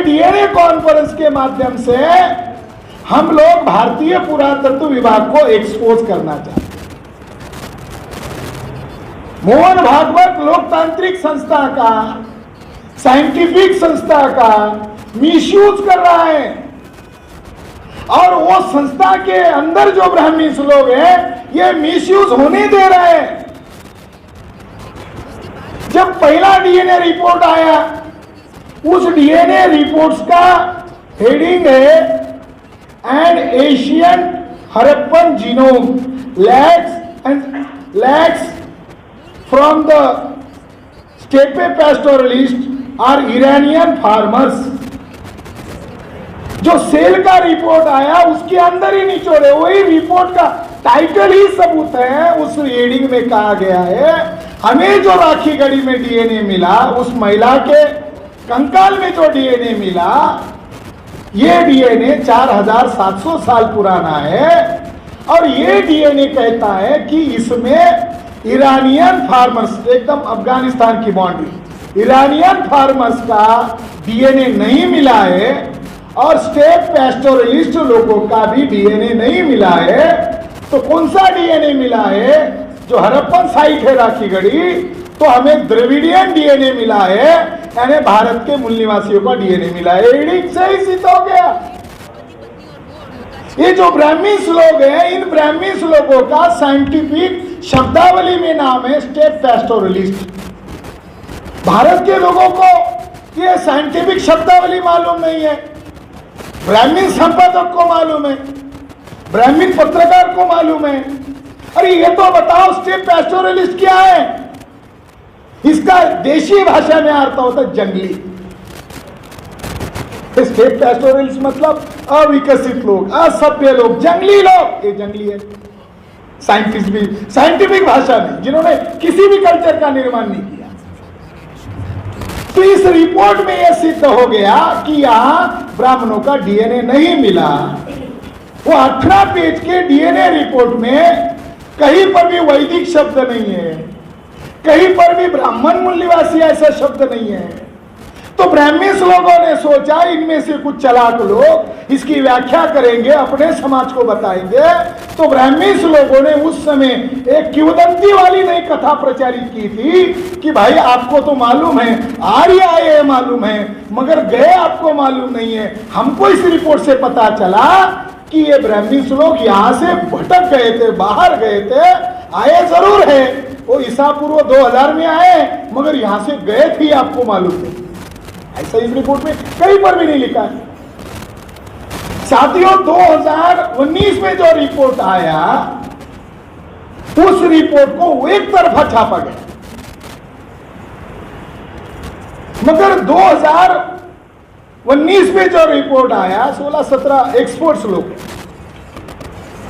DNA conference के माध्यम से हम लोग भारतीय पुरातत्व विभाग को एक्सपोज करना चाहते हैं। मोहन भागवत लोकतांत्रिक संस्था का, साइंटिफिक संस्था का मिसयूज कर रहा है और वो संस्था के अंदर जो ब्राह्मी लोग हैं ये मिसयूज होने दे रहे हैं। जब पहला डीएनए रिपोर्ट आया, उस डीएनए रिपोर्ट्स का हेडिंग है and Asian Harappan genome lacks from the steppe pastoralist और ईरानियन फार्मर्स। जो सेल का रिपोर्ट आया उसके अंदर ही निचोड़े, वही रिपोर्ट का टाइटल ही सबूत है। उस रीडिंग में कहा गया है हमें जो राखी गढ़ी में डीएनए मिला, उस महिला के कंकाल में जो डीएनए मिला, ये डीएनए 4700 साल पुराना है और ये डीएनए कहता है कि इसमें ईरानियन फार्मर्स, एकदम अफगानिस्तान की बाउंड्री, ईरानियन फार्मर्स का डीएनए नहीं मिला है और स्टेप पैस्टोरलिस्ट लोगों का भी डीएनए नहीं मिला है। तो कौन सा डीएनए मिला है? जो हड़प्पन साइट है राखी गढ़ी, तो हमें द्रविडियन डीएनए मिला है, यानी भारत के मूल निवासियों का डीएनए मिला है। रीडिंग से ही सिद्ध हो गया। ये जो ब्राह्मी लोग हैं, इन ब्राह्मी लोगों का साइंटिफिक शब्दावली में नाम है स्टेप पैस्टोरलिस्ट। भारत के लोगों को ये साइंटिफिक शब्दावली मालूम नहीं है, ब्राह्मीण संपादक को मालूम है, ब्राह्मीण पत्रकार को मालूम है। अरे ये तो बताओ स्टेप पैस्टोरलिस्ट क्या है? इसका देशी भाषा में अर्थ होता है जंगली। स्टेप पैस्टोरलिस्ट मतलब अविकसित लोग, असभ्य लोग, जंगली लोग। ये जंगली है साइंटिस्ट भी, साइंटिफिक भाषा में, जिन्होंने किसी भी कल्चर का निर्माण नहीं किया। तो इस रिपोर्ट में यह सिद्ध हो गया कि यहां ब्राह्मणों का डीएनए नहीं मिला। वो 18 पेज के डीएनए रिपोर्ट में कहीं पर भी वैदिक शब्द नहीं है, कहीं पर भी ब्राह्मण मूल निवासी ऐसा शब्द नहीं है। तो ब्राह्मी लोगों ने सोचा इनमें से कुछ चालाक लोग इसकी व्याख्या करेंगे, अपने समाज को बताएंगे। तो ब्राह्मी लोगों ने उस समय एक किंवदंती वाली नई कथा प्रचारित की थी कि भाई आपको तो मालूम है, आर्य आए मालूम है, मगर गए आपको मालूम नहीं है। हमको इस रिपोर्ट से पता चला कि ये ब्राह्मी लोग यहाँ से भटक गए थे, बाहर गए थे, आए जरूर है, वो ईसा पूर्व 2000 में आए, मगर यहाँ से गए थे आपको मालूम नहीं। ऐसा इस रिपोर्ट में कहीं पर भी नहीं लिखा है। साथियों, 2019 में जो रिपोर्ट आया, उस रिपोर्ट को एक तरफा छापा गया, मगर 2019 में जो रिपोर्ट आया 16-17 एक्सपर्ट्स लोग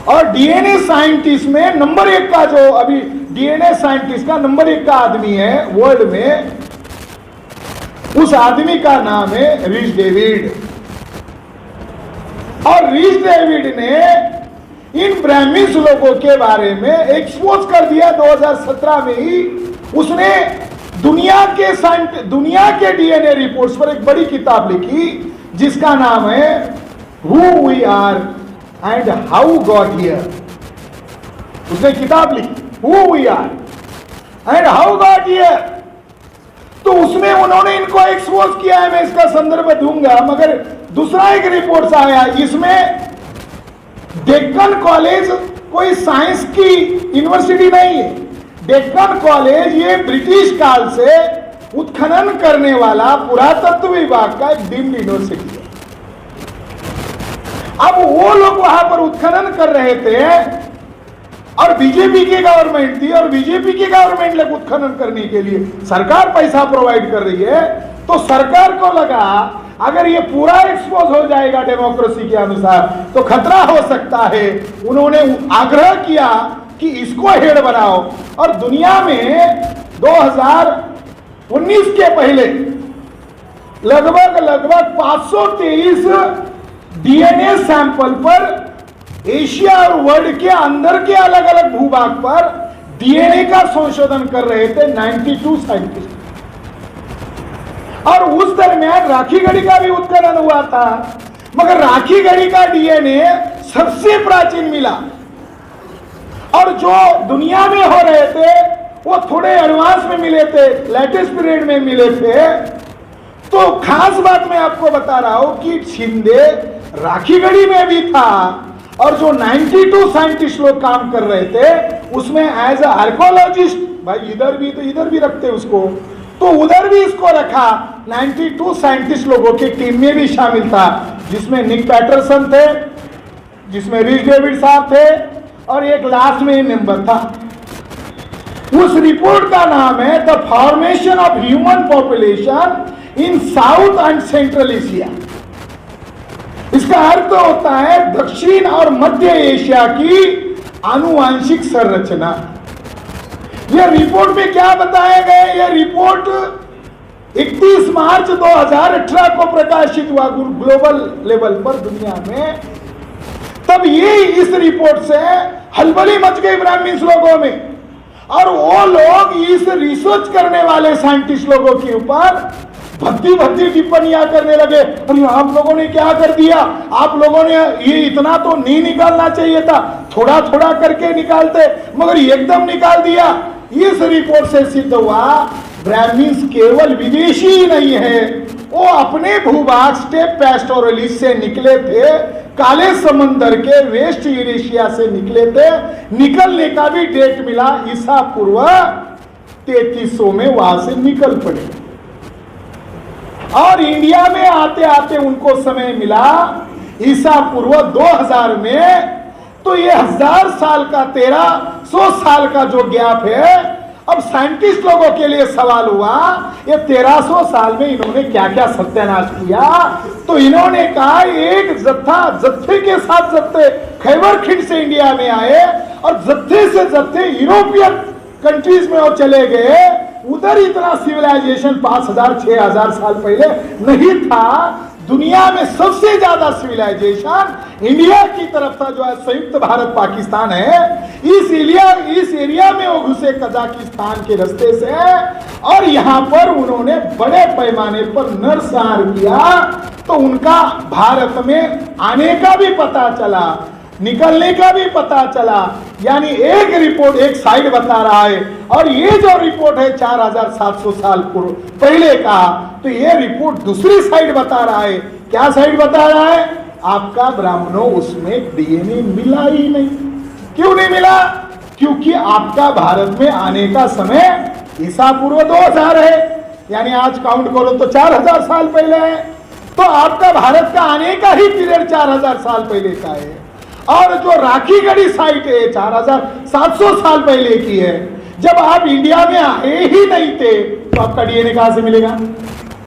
और डीएनए साइंटिस्ट में नंबर 1 का, जो अभी डीएनए साइंटिस्ट का नंबर 1 का आदमी है वर्ल्ड में, उस आदमी का नाम है रिच डेविड। और रिच डेविड ने इन ब्राह्मी लोगों के बारे में एक्सपोज कर दिया 2017 में ही। उसने दुनिया के डीएनए रिपोर्ट्स पर एक बड़ी किताब लिखी जिसका नाम है who we are and how got here. उसने किताब लिखी who we are and how got here. तो उसमें उन्होंने इनको एक्सपोज किया है, मैं इसका संदर्भ दूंगा। मगर दूसरा एक रिपोर्ट आया, इसमें डेक्कन कॉलेज कोई साइंस की यूनिवर्सिटी नहीं है। डेक्कन कॉलेज ये ब्रिटिश काल से उत्खनन करने वाला पुरातत्व विभाग का एक डीम्ड यूनिवर्सिटी है। अब वो लोग वहां पर उत्खनन कर रहे थे और बीजेपी की गवर्नमेंट थी, और बीजेपी की गवर्नमेंट लग उत्खनन करने के लिए सरकार पैसा प्रोवाइड कर रही है। तो सरकार को लगा अगर ये पूरा एक्सपोज हो जाएगा डेमोक्रेसी के अनुसार तो खतरा हो सकता है। उन्होंने आग्रह किया कि इसको हेड बनाओ, और दुनिया में 2019 के पहले लगभग 523 डीएनए सैंपल पर एशिया और वर्ल्ड के अंदर के अलग अलग भूभाग पर डीएनए का संशोधन कर रहे थे 92 साइंटिस्ट। और उस दरमियान राखीगढ़ी का भी उत्खनन हुआ था, मगर राखीगढ़ी का डीएनए सबसे प्राचीन मिला और जो दुनिया में हो रहे थे वो थोड़े एडवांस में मिले थे, लेटेस्ट पीरियड में मिले थे। तो खास बात मैं आपको बता रहा हूं कि शिंदे राखीगढ़ी में भी था और जो 92 साइंटिस्ट लोग काम कर रहे थे उसमें एज आर्कोलॉजिस्ट, भाई इधर भी तो इधर भी रखते उसको, तो उधर भी इसको रखा। 92 साइंटिस्ट लोगों की टीम में भी शामिल था, जिसमें निक पैटरसन थे, जिसमें रिच डेविड साहब थे और एक लास्ट में मेंबर था। उस रिपोर्ट का नाम है the formation of human population in south and central Asia. इसका अर्थ होता है दक्षिण और मध्य एशिया की आनुवांशिक संरचना। यह रिपोर्ट में क्या बताया गया? यह रिपोर्ट 31 मार्च 2018 को प्रकाशित हुआ ग्लोबल लेवल पर दुनिया में। तब ये इस रिपोर्ट से हलबली मच गई ब्राह्मण्स लोगों में और वो लोग इस रिसर्च करने वाले साइंटिस्ट लोगों के ऊपर भद्दी भद्दी टिप्पणियां करने लगे। अरे आप लोगों ने क्या कर दिया, आप लोगों ने ये इतना तो नहीं निकालना चाहिए था, थोड़ा थोड़ा करके निकालते, मगर एकदम निकाल दिया। इस रिपोर्ट से सिद्ध हुआ ब्राह्मण्स केवल विदेशी ही नहीं है, वो अपने भूभाग स्टेप पैस्टोरलिस से निकले थे, काले समंदर के वेस्ट यूरेशिया से निकले थे। निकलने का भी डेट मिला ईसा पूर्व 3300 में वहां से निकल पड़े और इंडिया में आते आते उनको समय मिला ईसा पूर्व 2000 में। तो ये 1000 साल का 1300 साल का जो गैप है, अब साइंटिस्ट लोगों के लिए सवाल हुआ ये 1300 साल में इन्होंने क्या क्या सत्यानाश किया। तो इन्होंने कहा एक जत्थे के साथ जत्थे खैबर खिंड से इंडिया में आए और जत्थे से जत्थे यूरोपियन कंट्रीज में वो चले गए। उधर इतना सिविलाइजेशन 5000 6000 साल पहले नहीं था। दुनिया में सबसे ज्यादा सिविलाइजेशन इंडिया की तरफ था, जो है संयुक्त भारत पाकिस्तान है। इस एरिया में वो घुसे कजाकिस्तान के रास्ते से और यहाँ पर उन्होंने बड़े पैमाने पर नरसंहार किया। तो उनका भारत में आने का भी पता चला, निकलने का भी पता चला। यानी एक रिपोर्ट एक साइड बता रहा है और ये जो रिपोर्ट है 4700 साल पूर्व पहले का, तो ये रिपोर्ट दूसरी साइड बता रहा है। क्या साइड बता रहा है? आपका ब्राह्मणों उसमें डीएनए मिला ही नहीं। क्यों नहीं मिला? क्योंकि आपका भारत में आने का समय ईसा पूर्व 2000 है, यानी आज काउंट करो तो 4000 साल पहले है। तो आपका भारत का आने का ही पीरियड 4000 साल पहले का है और जो राखीगढ़ी साइट है 4700 साल पहले की है। जब आप इंडिया में आए ही नहीं थे तो आपका डीएनए कहां से मिलेगा?